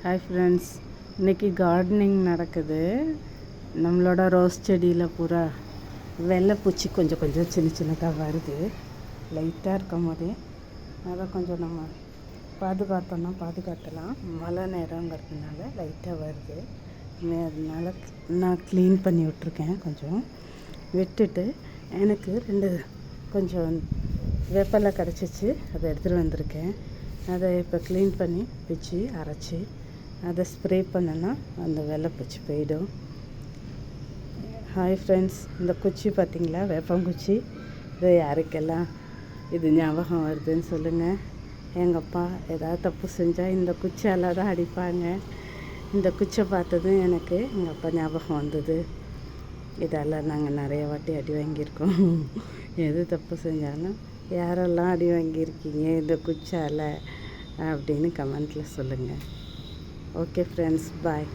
Hi friends, இன்றைக்கி gardening நடக்குது. நம்மளோட ரோஸ் செடியில் பூரா வெள்ளைப்பூச்சி கொஞ்சம் கொஞ்சம் சின்னதாக வருது. லைட்டாக இருக்கும் போதே அதை கொஞ்சம் நம்ம பாதுகாத்தலாம். மழை நேரங்கிறதுனால லைட்டாக வருது. அதனால் நான் க்ளீன் பண்ணி விட்ருக்கேன். கொஞ்சம் விட்டுட்டு எனக்கு கொஞ்சம் வேப்பலை கிடச்சிச்சு, அதை எடுத்துகிட்டு வந்திருக்கேன். அதை இப்போ க்ளீன் பண்ணி பிச்சு அரைச்சி அதை ஸ்ப்ரே பண்ணனா அந்த வெள்ளைப்பூச்சி போயிடும். ஹாய் ஃப்ரெண்ட்ஸ், இந்த குச்சி பார்த்திங்களா, வேப்பங்குச்சி. இது யாருக்கெல்லாம் இது ஞாபகம் வருதுன்னு சொல்லுங்கள். எங்கள் அப்பா ஏதாவது தப்பு செஞ்சால் இந்த குச்சியால் தான் அடிப்பாங்க. இந்த குச்சை பார்த்ததும் எனக்கு எங்கள் அப்பா ஞாபகம் வந்தது. இதால் நாங்கள் நிறைய வாட்டி அடி வாங்கியிருக்கோம். எது தப்பு செஞ்சாலும் யாரெல்லாம் அடி வாங்கியிருக்கீங்க இந்த குச்சால் அப்படின்னு கமெண்ட்டில் சொல்லுங்கள். ஓகே ஃப்ரெண்ட்ஸ், பாய்.